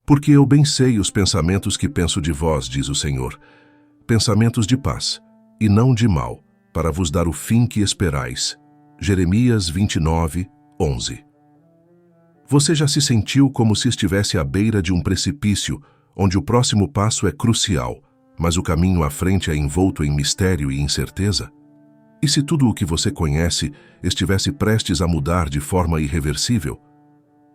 Porque eu bem sei os pensamentos que penso de vós, diz o Senhor, pensamentos de paz, e não de mal, para vos dar o fim que esperais. Jeremias 29, 11. Você já se sentiu como se estivesse à beira de um precipício, onde o próximo passo é crucial, mas o caminho à frente é envolto em mistério e incerteza? E se tudo o que você conhece estivesse prestes a mudar de forma irreversível?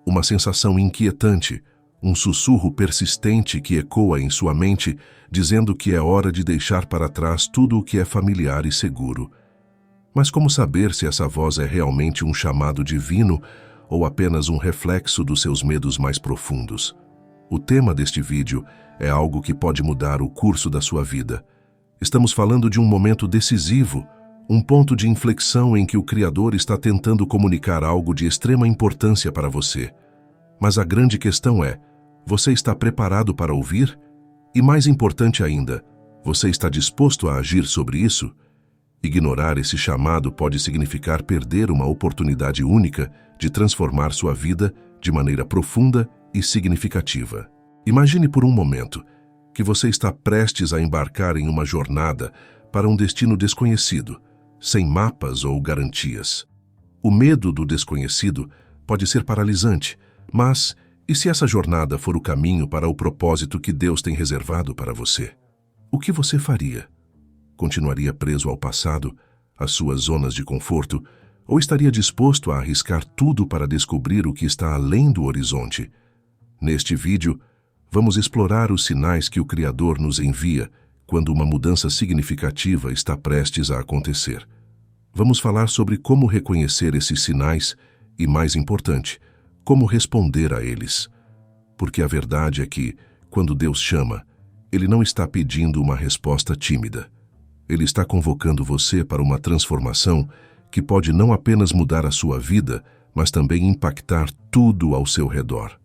Uma sensação inquietante, um sussurro persistente que ecoa em sua mente, dizendo que é hora de deixar para trás tudo o que é familiar e seguro. Mas como saber se essa voz é realmente um chamado divino ou apenas um reflexo dos seus medos mais profundos? O tema deste vídeo é algo que pode mudar o curso da sua vida. Estamos falando de um momento decisivo, um ponto de inflexão em que o Criador está tentando comunicar algo de extrema importância para você. Mas a grande questão é, você está preparado para ouvir? E mais importante ainda, você está disposto a agir sobre isso? Ignorar esse chamado pode significar perder uma oportunidade única de transformar sua vida de maneira profunda e significativa. Imagine por um momento que você está prestes a embarcar em uma jornada para um destino desconhecido, sem mapas ou garantias. O medo do desconhecido pode ser paralisante, mas e se essa jornada for o caminho para o propósito que Deus tem reservado para você? O que você faria? Continuaria preso ao passado, às suas zonas de conforto, ou estaria disposto a arriscar tudo para descobrir o que está além do horizonte? Neste vídeo, vamos explorar os sinais que o Criador nos envia quando uma mudança significativa está prestes a acontecer. Vamos falar sobre como reconhecer esses sinais e, mais importante, como responder a eles. Porque a verdade é que, quando Deus chama, Ele não está pedindo uma resposta tímida. Ele está convocando você para uma transformação que pode não apenas mudar a sua vida, mas também impactar tudo ao seu redor.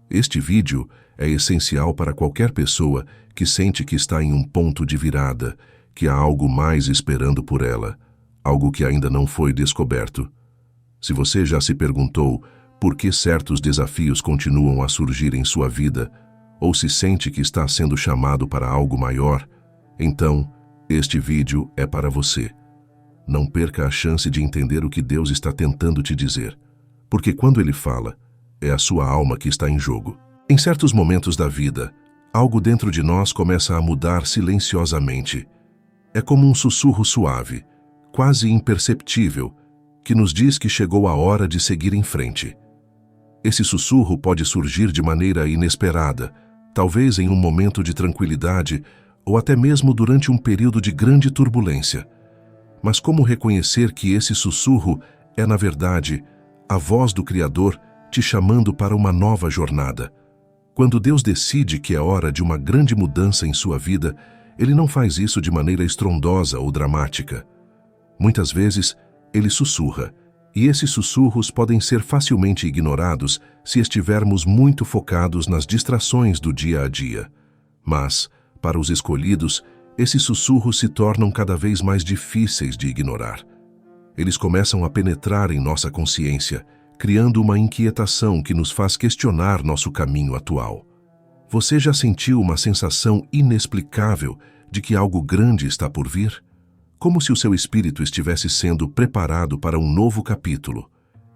Este vídeo é essencial para qualquer pessoa que sente que está em um ponto de virada, que há algo mais esperando por ela, algo que ainda não foi descoberto. Se você já se perguntou por que certos desafios continuam a surgir em sua vida, ou se sente que está sendo chamado para algo maior, então, este vídeo é para você. Não perca a chance de entender o que Deus está tentando te dizer, porque quando Ele fala, é a sua alma que está em jogo. Em certos momentos da vida, algo dentro de nós começa a mudar silenciosamente. É como um sussurro suave, quase imperceptível, que nos diz que chegou a hora de seguir em frente. Esse sussurro pode surgir de maneira inesperada, talvez em um momento de tranquilidade ou até mesmo durante um período de grande turbulência. Mas como reconhecer que esse sussurro é, na verdade, a voz do Criador te chamando para uma nova jornada? Quando Deus decide que é hora de uma grande mudança em sua vida, Ele não faz isso de maneira estrondosa ou dramática. Muitas vezes, Ele sussurra, e esses sussurros podem ser facilmente ignorados se estivermos muito focados nas distrações do dia a dia. Mas, para os escolhidos, esses sussurros se tornam cada vez mais difíceis de ignorar. Eles começam a penetrar em nossa consciência, criando uma inquietação que nos faz questionar nosso caminho atual. Você já sentiu uma sensação inexplicável de que algo grande está por vir? Como se o seu espírito estivesse sendo preparado para um novo capítulo.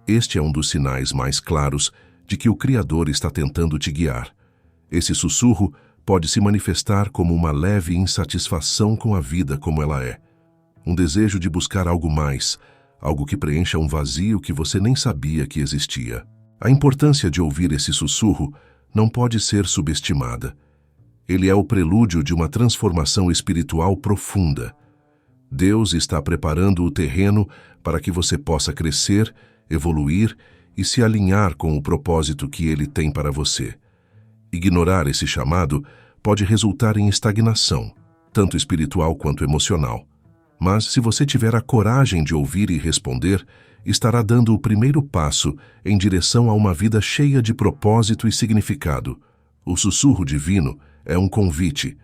Este é um dos sinais mais claros de que o Criador está tentando te guiar. Esse sussurro pode se manifestar como uma leve insatisfação com a vida como ela é. Um desejo de buscar algo mais, algo que preencha um vazio que você nem sabia que existia. A importância de ouvir esse sussurro não pode ser subestimada. Ele é o prelúdio de uma transformação espiritual profunda. Deus está preparando o terreno para que você possa crescer, evoluir e se alinhar com o propósito que Ele tem para você. Ignorar esse chamado pode resultar em estagnação, tanto espiritual quanto emocional. Mas, se você tiver a coragem de ouvir e responder, estará dando o primeiro passo em direção a uma vida cheia de propósito e significado. O sussurro divino é um convite,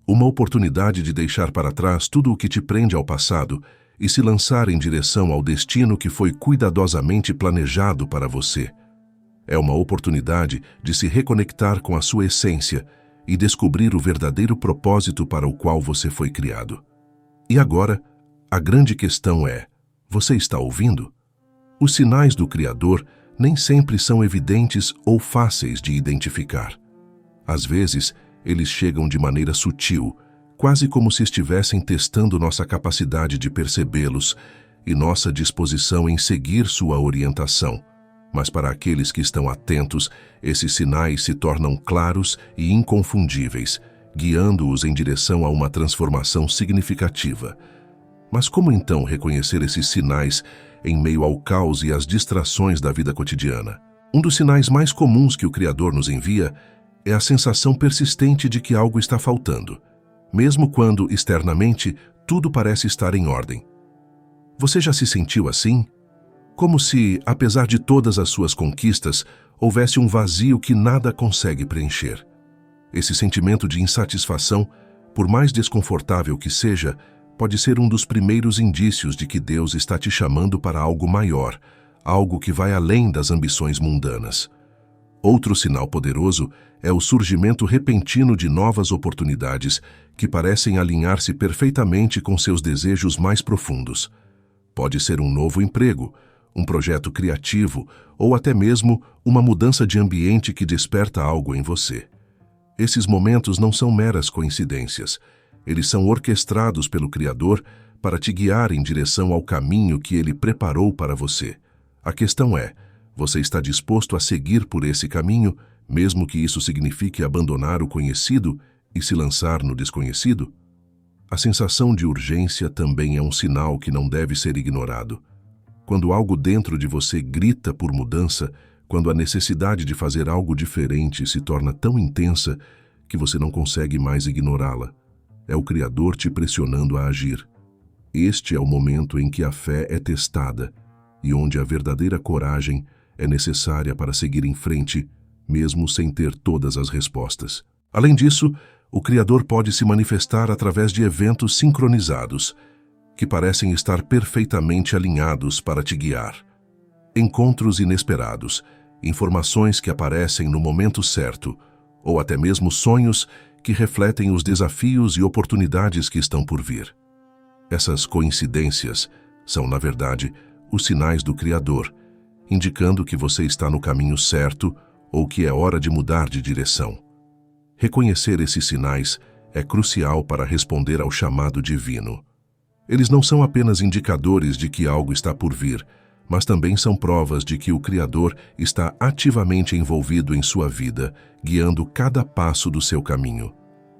uma oportunidade de deixar para trás tudo o que te prende ao passado e se lançar em direção ao destino que foi cuidadosamente planejado para você. É uma oportunidade de se reconectar com a sua essência e descobrir o verdadeiro propósito para o qual você foi criado. E agora, a grande questão é: você está ouvindo? Os sinais do Criador nem sempre são evidentes ou fáceis de identificar. Às vezes, eles chegam de maneira sutil, quase como se estivessem testando nossa capacidade de percebê-los e nossa disposição em seguir sua orientação. Mas para aqueles que estão atentos, esses sinais se tornam claros e inconfundíveis, guiando-os em direção a uma transformação significativa. Mas como então reconhecer esses sinais em meio ao caos e às distrações da vida cotidiana? Um dos sinais mais comuns que o Criador nos envia é a sensação persistente de que algo está faltando, mesmo quando, externamente, tudo parece estar em ordem. Você já se sentiu assim? Como se, apesar de todas as suas conquistas, houvesse um vazio que nada consegue preencher. Esse sentimento de insatisfação, por mais desconfortável que seja, pode ser um dos primeiros indícios de que Deus está te chamando para algo maior, algo que vai além das ambições mundanas. Outro sinal poderoso é o surgimento repentino de novas oportunidades que parecem alinhar-se perfeitamente com seus desejos mais profundos. Pode ser um novo emprego, um projeto criativo ou até mesmo uma mudança de ambiente que desperta algo em você. Esses momentos não são meras coincidências. Eles são orquestrados pelo Criador para te guiar em direção ao caminho que Ele preparou para você. A questão é: você está disposto a seguir por esse caminho, mesmo que isso signifique abandonar o conhecido e se lançar no desconhecido? A sensação de urgência também é um sinal que não deve ser ignorado. Quando algo dentro de você grita por mudança, quando a necessidade de fazer algo diferente se torna tão intensa que você não consegue mais ignorá-la, é o Criador te pressionando a agir. Este é o momento em que a fé é testada e onde a verdadeira coragem é necessária para seguir em frente, mesmo sem ter todas as respostas. Além disso, o Criador pode se manifestar através de eventos sincronizados, que parecem estar perfeitamente alinhados para te guiar. Encontros inesperados, informações que aparecem no momento certo, ou até mesmo sonhos que refletem os desafios e oportunidades que estão por vir. Essas coincidências são, na verdade, os sinais do Criador, indicando que você está no caminho certo ou que é hora de mudar de direção. Reconhecer esses sinais é crucial para responder ao chamado divino. Eles não são apenas indicadores de que algo está por vir, mas também são provas de que o Criador está ativamente envolvido em sua vida, guiando cada passo do seu caminho.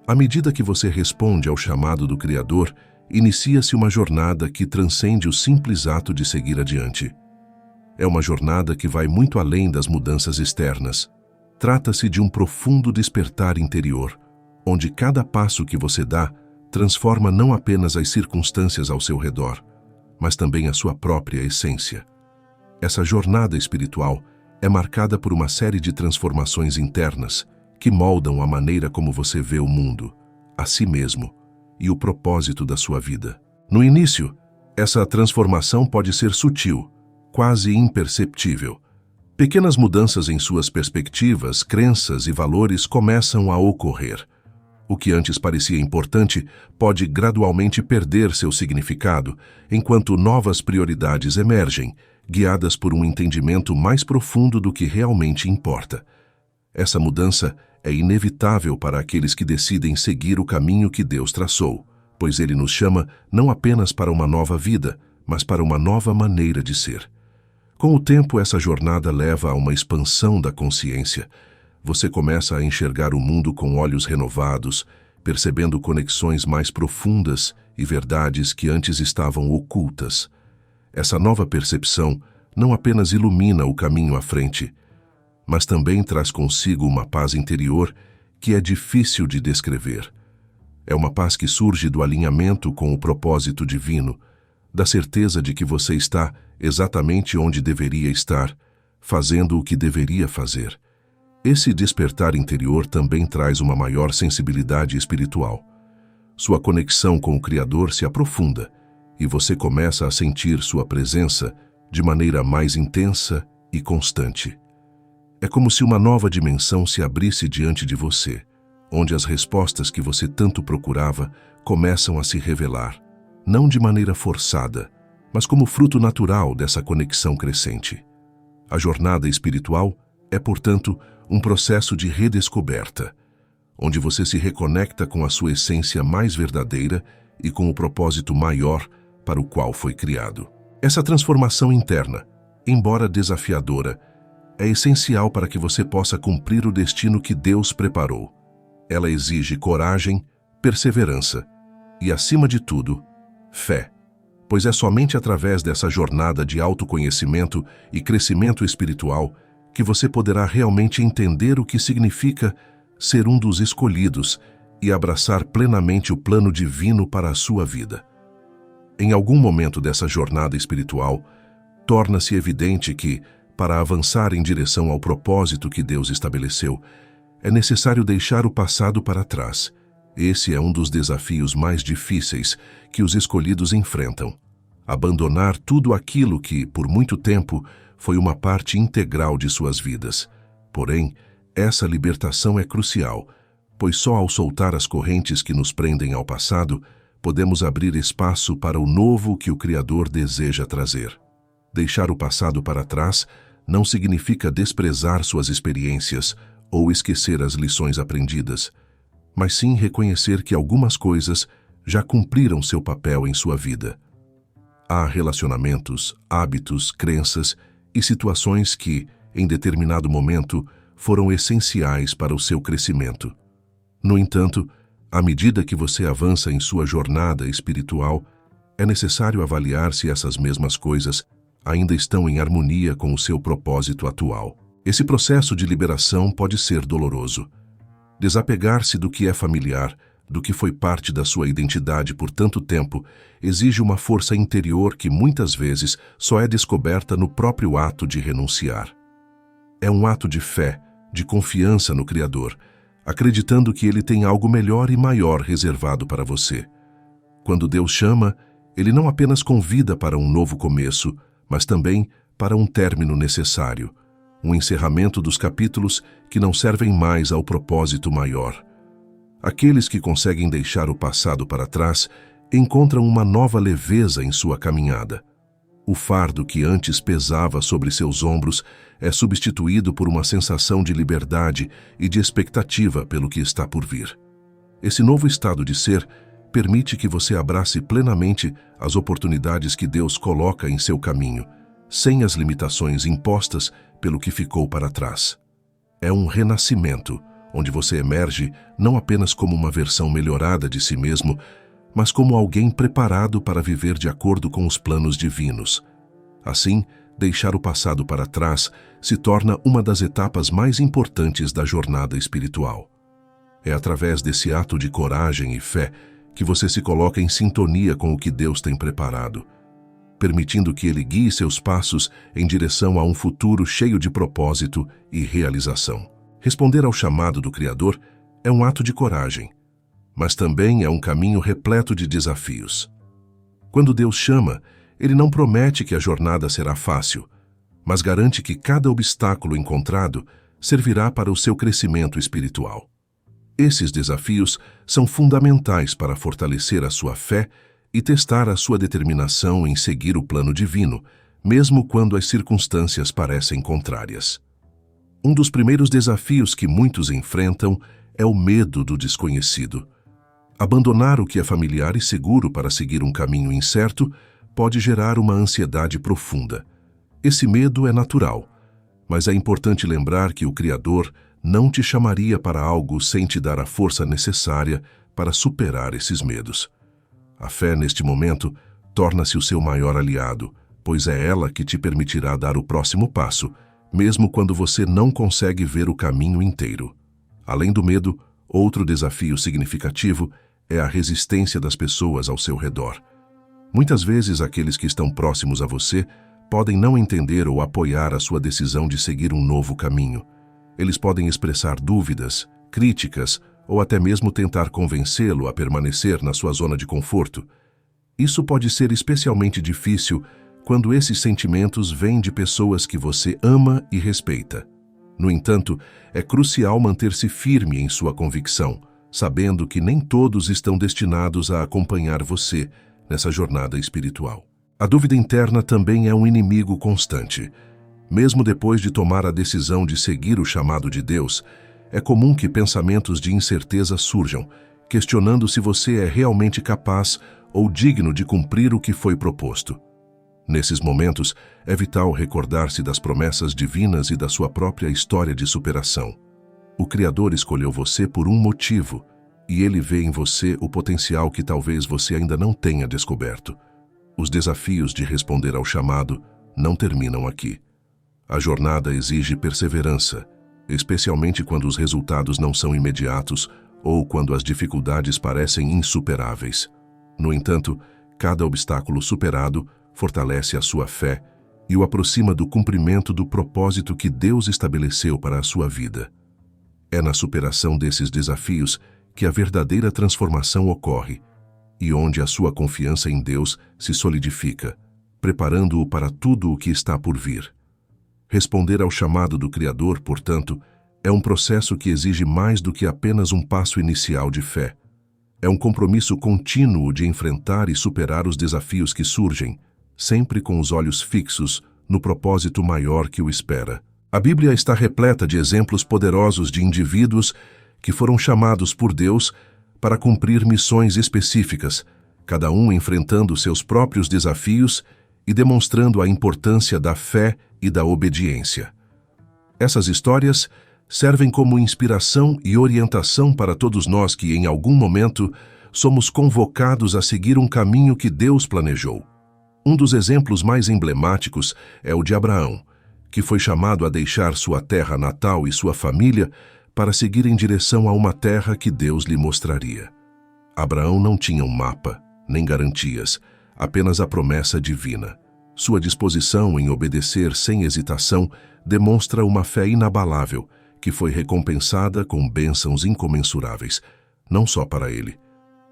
À medida que você responde ao chamado do Criador, inicia-se uma jornada que transcende o simples ato de seguir adiante. É uma jornada que vai muito além das mudanças externas. Trata-se de um profundo despertar interior, onde cada passo que você dá transforma não apenas as circunstâncias ao seu redor, mas também a sua própria essência. Essa jornada espiritual é marcada por uma série de transformações internas que moldam a maneira como você vê o mundo, a si mesmo e o propósito da sua vida. No início, essa transformação pode ser sutil, quase imperceptível. Pequenas mudanças em suas perspectivas, crenças e valores começam a ocorrer. O que antes parecia importante pode gradualmente perder seu significado, enquanto novas prioridades emergem, guiadas por um entendimento mais profundo do que realmente importa. Essa mudança é inevitável para aqueles que decidem seguir o caminho que Deus traçou, pois Ele nos chama não apenas para uma nova vida, mas para uma nova maneira de ser. Com o tempo, essa jornada leva a uma expansão da consciência. Você começa a enxergar o mundo com olhos renovados, percebendo conexões mais profundas e verdades que antes estavam ocultas. Essa nova percepção não apenas ilumina o caminho à frente, mas também traz consigo uma paz interior que é difícil de descrever. É uma paz que surge do alinhamento com o propósito divino, da certeza de que você está exatamente onde deveria estar, fazendo o que deveria fazer. Esse despertar interior também traz uma maior sensibilidade espiritual. Sua conexão com o Criador se aprofunda e você começa a sentir sua presença de maneira mais intensa e constante. É como se uma nova dimensão se abrisse diante de você, onde as respostas que você tanto procurava começam a se revelar, não de maneira forçada, mas como fruto natural dessa conexão crescente. A jornada espiritual é, portanto, um processo de redescoberta, onde você se reconecta com a sua essência mais verdadeira e com o propósito maior para o qual foi criado. Essa transformação interna, embora desafiadora, é essencial para que você possa cumprir o destino que Deus preparou. Ela exige coragem, perseverança e, acima de tudo, fé, pois é somente através dessa jornada de autoconhecimento e crescimento espiritual que você poderá realmente entender o que significa ser um dos escolhidos e abraçar plenamente o plano divino para a sua vida. Em algum momento dessa jornada espiritual, torna-se evidente que, para avançar em direção ao propósito que Deus estabeleceu, é necessário deixar o passado para trás. Esse é um dos desafios mais difíceis que os escolhidos enfrentam. Abandonar tudo aquilo que, por muito tempo, foi uma parte integral de suas vidas. Porém, essa libertação é crucial, pois só ao soltar as correntes que nos prendem ao passado, podemos abrir espaço para o novo que o Criador deseja trazer. Deixar o passado para trás não significa desprezar suas experiências ou esquecer as lições aprendidas, mas sim reconhecer que algumas coisas já cumpriram seu papel em sua vida. Há relacionamentos, hábitos, crenças e situações que, em determinado momento, foram essenciais para o seu crescimento. No entanto, à medida que você avança em sua jornada espiritual, é necessário avaliar se essas mesmas coisas ainda estão em harmonia com o seu propósito atual. Esse processo de liberação pode ser doloroso. Desapegar-se do que é familiar, do que foi parte da sua identidade por tanto tempo, exige uma força interior que muitas vezes só é descoberta no próprio ato de renunciar. É um ato de fé, de confiança no Criador, acreditando que Ele tem algo melhor e maior reservado para você. Quando Deus chama, Ele não apenas convida para um novo começo, mas também para um término necessário, um encerramento dos capítulos que não servem mais ao propósito maior. Aqueles que conseguem deixar o passado para trás encontram uma nova leveza em sua caminhada. O fardo que antes pesava sobre seus ombros é substituído por uma sensação de liberdade e de expectativa pelo que está por vir. Esse novo estado de ser permite que você abrace plenamente as oportunidades que Deus coloca em seu caminho, sem as limitações impostas pelo que ficou para trás. É um renascimento, onde você emerge não apenas como uma versão melhorada de si mesmo, mas como alguém preparado para viver de acordo com os planos divinos. Assim, deixar o passado para trás se torna uma das etapas mais importantes da jornada espiritual. É através desse ato de coragem e fé que você se coloca em sintonia com o que Deus tem preparado, permitindo que Ele guie seus passos em direção a um futuro cheio de propósito e realização. Responder ao chamado do Criador é um ato de coragem, mas também é um caminho repleto de desafios. Quando Deus chama, Ele não promete que a jornada será fácil, mas garante que cada obstáculo encontrado servirá para o seu crescimento espiritual. Esses desafios são fundamentais para fortalecer a sua fé e testar a sua determinação em seguir o plano divino, mesmo quando as circunstâncias parecem contrárias. Um dos primeiros desafios que muitos enfrentam é o medo do desconhecido. Abandonar o que é familiar e seguro para seguir um caminho incerto pode gerar uma ansiedade profunda. Esse medo é natural, mas é importante lembrar que o Criador não te chamaria para algo sem te dar a força necessária para superar esses medos. A fé, neste momento, torna-se o seu maior aliado, pois é ela que te permitirá dar o próximo passo, mesmo quando você não consegue ver o caminho inteiro. Além do medo, outro desafio significativo é a resistência das pessoas ao seu redor. Muitas vezes, aqueles que estão próximos a você podem não entender ou apoiar a sua decisão de seguir um novo caminho. Eles podem expressar dúvidas, críticas ou até mesmo tentar convencê-lo a permanecer na sua zona de conforto. Isso pode ser especialmente difícil quando esses sentimentos vêm de pessoas que você ama e respeita. No entanto, é crucial manter-se firme em sua convicção, sabendo que nem todos estão destinados a acompanhar você nessa jornada espiritual. A dúvida interna também é um inimigo constante. Mesmo depois de tomar a decisão de seguir o chamado de Deus, é comum que pensamentos de incerteza surjam, questionando se você é realmente capaz ou digno de cumprir o que foi proposto. Nesses momentos, é vital recordar-se das promessas divinas e da sua própria história de superação. O Criador escolheu você por um motivo, e Ele vê em você o potencial que talvez você ainda não tenha descoberto. Os desafios de responder ao chamado não terminam aqui. A jornada exige perseverança, especialmente quando os resultados não são imediatos ou quando as dificuldades parecem insuperáveis. No entanto, cada obstáculo superado fortalece a sua fé e o aproxima do cumprimento do propósito que Deus estabeleceu para a sua vida. É na superação desses desafios que a verdadeira transformação ocorre e onde a sua confiança em Deus se solidifica, preparando-o para tudo o que está por vir. Responder ao chamado do Criador, portanto, é um processo que exige mais do que apenas um passo inicial de fé. É um compromisso contínuo de enfrentar e superar os desafios que surgem, sempre com os olhos fixos no propósito maior que o espera. A Bíblia está repleta de exemplos poderosos de indivíduos que foram chamados por Deus para cumprir missões específicas, cada um enfrentando seus próprios desafios e demonstrando a importância da fé e da obediência. Essas histórias servem como inspiração e orientação para todos nós que, em algum momento, somos convocados a seguir um caminho que Deus planejou. Um dos exemplos mais emblemáticos é o de Abraão, que foi chamado a deixar sua terra natal e sua família para seguir em direção a uma terra que Deus lhe mostraria. Abraão não tinha um mapa, nem garantias, apenas a promessa divina. Sua disposição em obedecer sem hesitação demonstra uma fé inabalável, que foi recompensada com bênçãos incomensuráveis, não só para ele,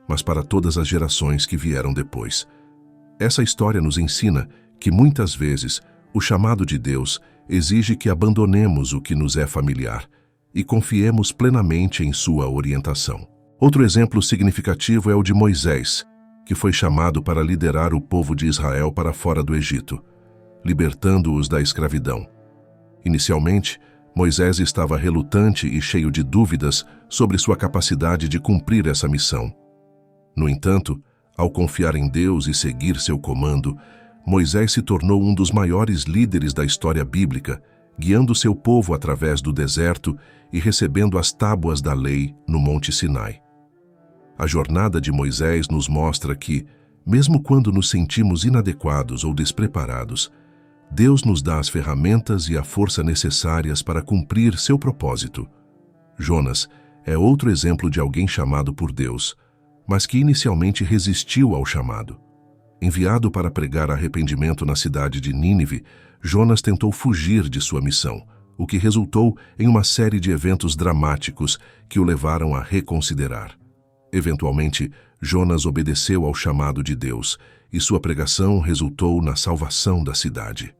mas para todas as gerações que vieram depois. Essa história nos ensina que, muitas vezes, o chamado de Deus exige que abandonemos o que nos é familiar e confiemos plenamente em sua orientação. Outro exemplo significativo é o de Moisés, que foi chamado para liderar o povo de Israel para fora do Egito, libertando-os da escravidão. Inicialmente, Moisés estava relutante e cheio de dúvidas sobre sua capacidade de cumprir essa missão. No entanto, ao confiar em Deus e seguir seu comando, Moisés se tornou um dos maiores líderes da história bíblica, guiando seu povo através do deserto e recebendo as tábuas da lei no Monte Sinai. A jornada de Moisés nos mostra que, mesmo quando nos sentimos inadequados ou despreparados, Deus nos dá as ferramentas e a força necessárias para cumprir seu propósito. Jonas é outro exemplo de alguém chamado por Deus, mas que inicialmente resistiu ao chamado. Enviado para pregar arrependimento na cidade de Nínive, Jonas tentou fugir de sua missão, o que resultou em uma série de eventos dramáticos que o levaram a reconsiderar. Eventualmente, Jonas obedeceu ao chamado de Deus e sua pregação resultou na salvação da cidade.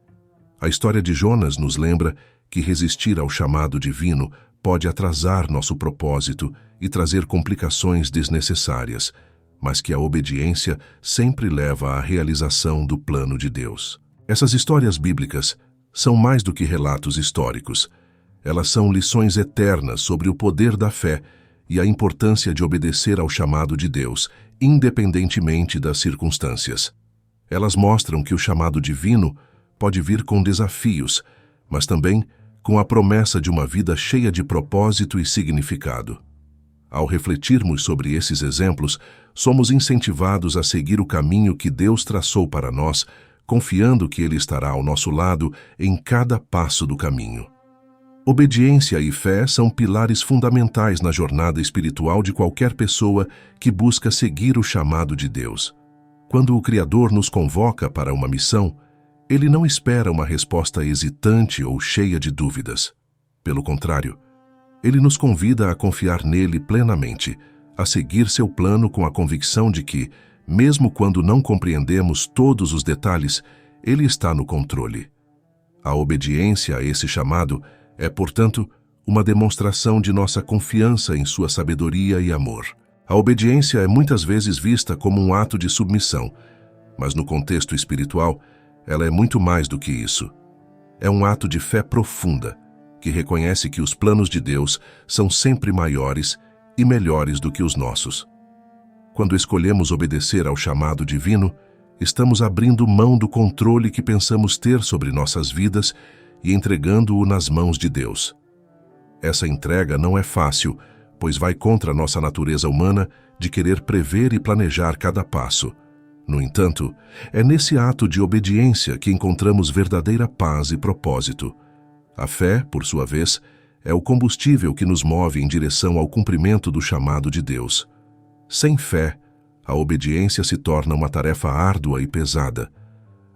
A história de Jonas nos lembra que resistir ao chamado divino pode atrasar nosso propósito e trazer complicações desnecessárias, mas que a obediência sempre leva à realização do plano de Deus. Essas histórias bíblicas são mais do que relatos históricos. Elas são lições eternas sobre o poder da fé e a importância de obedecer ao chamado de Deus, independentemente das circunstâncias. Elas mostram que o chamado divino pode vir com desafios, mas também com a promessa de uma vida cheia de propósito e significado. Ao refletirmos sobre esses exemplos, somos incentivados a seguir o caminho que Deus traçou para nós, confiando que Ele estará ao nosso lado em cada passo do caminho. Obediência e fé são pilares fundamentais na jornada espiritual de qualquer pessoa que busca seguir o chamado de Deus. Quando o Criador nos convoca para uma missão, Ele não espera uma resposta hesitante ou cheia de dúvidas. Pelo contrário, Ele nos convida a confiar nele plenamente, a seguir seu plano com a convicção de que, mesmo quando não compreendemos todos os detalhes, Ele está no controle. A obediência a esse chamado É, portanto, uma demonstração de nossa confiança em sua sabedoria e amor. A obediência é muitas vezes vista como um ato de submissão, mas no contexto espiritual, ela é muito mais do que isso. É um ato de fé profunda, que reconhece que os planos de Deus são sempre maiores e melhores do que os nossos. Quando escolhemos obedecer ao chamado divino, estamos abrindo mão do controle que pensamos ter sobre nossas vidas e entregando-o nas mãos de Deus. Essa entrega não é fácil, pois vai contra a nossa natureza humana de querer prever e planejar cada passo. No entanto, é nesse ato de obediência que encontramos verdadeira paz e propósito. A fé, por sua vez, é o combustível que nos move em direção ao cumprimento do chamado de Deus. Sem fé, a obediência se torna uma tarefa árdua e pesada.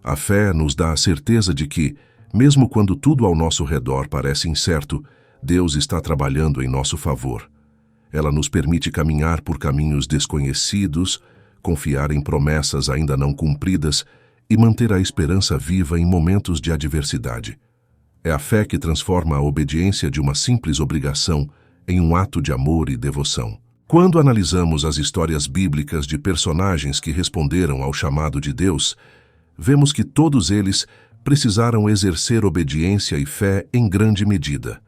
A fé nos dá a certeza de que, mesmo quando tudo ao nosso redor parece incerto, Deus está trabalhando em nosso favor. Ela nos permite caminhar por caminhos desconhecidos, confiar em promessas ainda não cumpridas e manter a esperança viva em momentos de adversidade. É a fé que transforma a obediência de uma simples obrigação em um ato de amor e devoção. Quando analisamos as histórias bíblicas de personagens que responderam ao chamado de Deus, vemos que todos eles precisaram exercer obediência e fé em grande medida.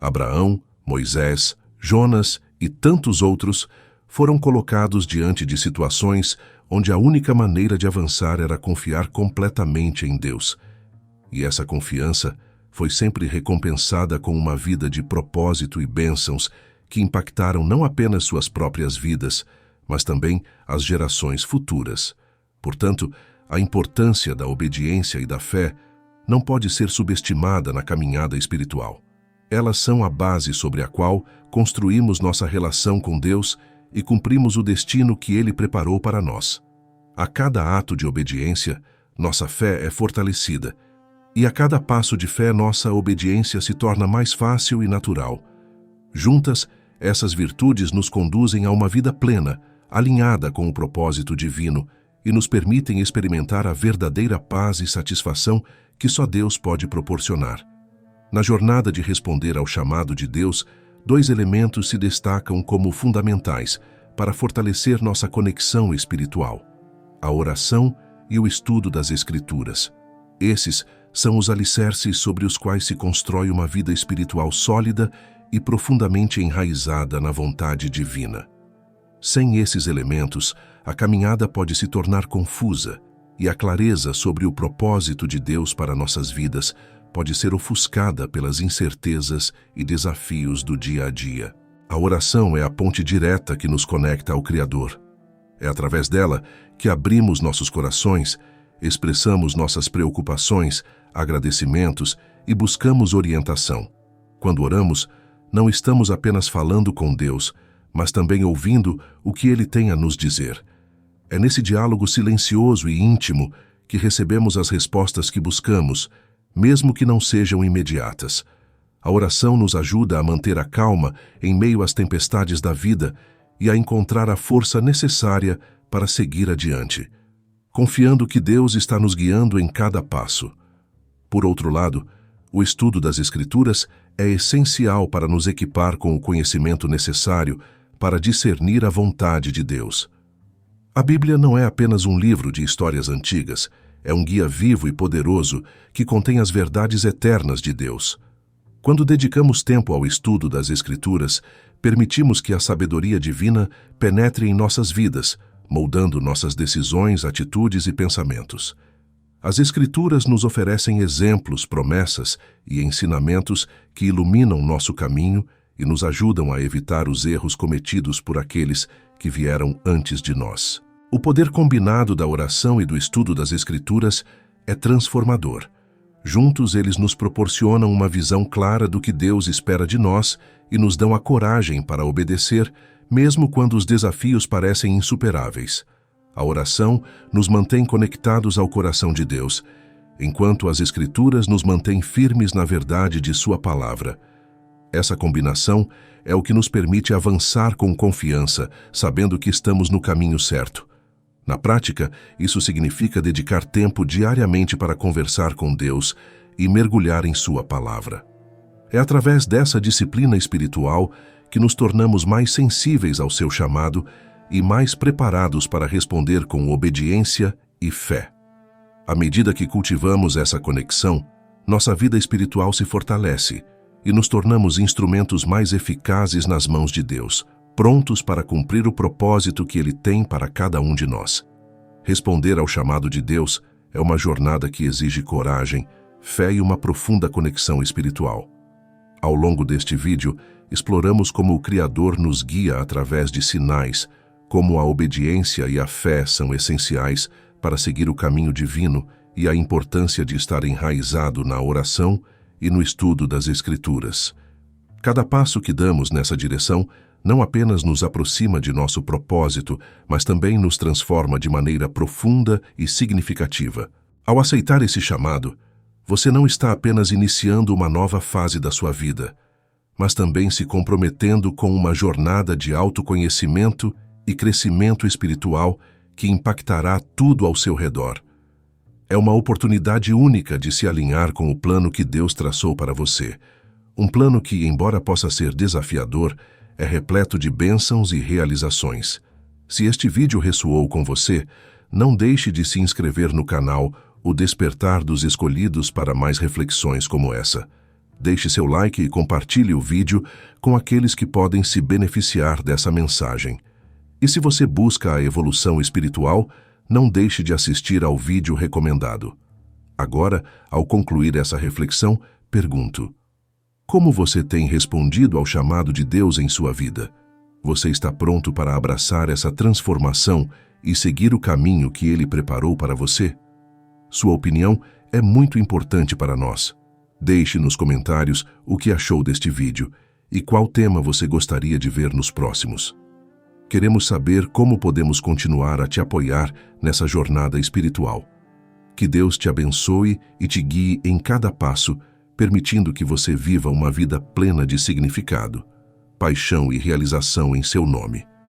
Abraão, Moisés, Jonas e tantos outros foram colocados diante de situações onde a única maneira de avançar era confiar completamente em Deus. E essa confiança foi sempre recompensada com uma vida de propósito e bênçãos que impactaram não apenas suas próprias vidas, mas também as gerações futuras. Portanto, a importância da obediência e da fé não pode ser subestimada na caminhada espiritual. Elas são a base sobre a qual construímos nossa relação com Deus e cumprimos o destino que Ele preparou para nós. A cada ato de obediência, nossa fé é fortalecida, e a cada passo de fé, nossa obediência se torna mais fácil e natural. Juntas, essas virtudes nos conduzem a uma vida plena, alinhada com o propósito divino, e nos permitem experimentar a verdadeira paz e satisfação que só Deus pode proporcionar. Na jornada de responder ao chamado de Deus, dois elementos se destacam como fundamentais para fortalecer nossa conexão espiritual: a oração e o estudo das Escrituras. Esses são os alicerces sobre os quais se constrói uma vida espiritual sólida e profundamente enraizada na vontade divina. Sem esses elementos, a caminhada pode se tornar confusa e a clareza sobre o propósito de Deus para nossas vidas pode ser ofuscada pelas incertezas e desafios do dia a dia. A oração é a ponte direta que nos conecta ao Criador. É através dela que abrimos nossos corações, expressamos nossas preocupações, agradecimentos e buscamos orientação. Quando oramos, não estamos apenas falando com Deus, mas também ouvindo o que Ele tem a nos dizer. É nesse diálogo silencioso e íntimo que recebemos as respostas que buscamos, mesmo que não sejam imediatas. A oração nos ajuda a manter a calma em meio às tempestades da vida e a encontrar a força necessária para seguir adiante, confiando que Deus está nos guiando em cada passo. Por outro lado, o estudo das Escrituras é essencial para nos equipar com o conhecimento necessário para discernir a vontade de Deus. A Bíblia não é apenas um livro de histórias antigas, é um guia vivo e poderoso que contém as verdades eternas de Deus. Quando dedicamos tempo ao estudo das Escrituras, permitimos que a sabedoria divina penetre em nossas vidas, moldando nossas decisões, atitudes e pensamentos. As Escrituras nos oferecem exemplos, promessas e ensinamentos que iluminam nosso caminho e nos ajudam a evitar os erros cometidos por aqueles que vieram antes de nós. O poder combinado da oração e do estudo das Escrituras é transformador. Juntos, eles nos proporcionam uma visão clara do que Deus espera de nós e nos dão a coragem para obedecer, mesmo quando os desafios parecem insuperáveis. A oração nos mantém conectados ao coração de Deus, enquanto as Escrituras nos mantêm firmes na verdade de Sua palavra. Essa combinação é o que nos permite avançar com confiança, sabendo que estamos no caminho certo. Na prática, isso significa dedicar tempo diariamente para conversar com Deus e mergulhar em Sua palavra. É através dessa disciplina espiritual que nos tornamos mais sensíveis ao seu chamado e mais preparados para responder com obediência e fé. À medida que cultivamos essa conexão, nossa vida espiritual se fortalece e nos tornamos instrumentos mais eficazes nas mãos de Deus, prontos para cumprir o propósito que Ele tem para cada um de nós. Responder ao chamado de Deus é uma jornada que exige coragem, fé e uma profunda conexão espiritual. Ao longo deste vídeo, exploramos como o Criador nos guia através de sinais, como a obediência e a fé são essenciais para seguir o caminho divino e a importância de estar enraizado na oração e no estudo das Escrituras. Cada passo que damos nessa direção não apenas nos aproxima de nosso propósito, mas também nos transforma de maneira profunda e significativa. Ao aceitar esse chamado, você não está apenas iniciando uma nova fase da sua vida, mas também se comprometendo com uma jornada de autoconhecimento e crescimento espiritual que impactará tudo ao seu redor. É uma oportunidade única de se alinhar com o plano que Deus traçou para você. Um plano que, embora possa ser desafiador, é repleto de bênçãos e realizações. Se este vídeo ressoou com você, não deixe de se inscrever no canal O Despertar dos Escolhidos para mais reflexões como essa. Deixe seu like e compartilhe o vídeo com aqueles que podem se beneficiar dessa mensagem. E se você busca a evolução espiritual, não deixe de assistir ao vídeo recomendado. Agora, ao concluir essa reflexão, pergunto: como você tem respondido ao chamado de Deus em sua vida? Você está pronto para abraçar essa transformação e seguir o caminho que Ele preparou para você? Sua opinião é muito importante para nós. Deixe nos comentários o que achou deste vídeo e qual tema você gostaria de ver nos próximos. Queremos saber como podemos continuar a te apoiar nessa jornada espiritual. Que Deus te abençoe e te guie em cada passo, permitindo que você viva uma vida plena de significado, paixão e realização em seu nome.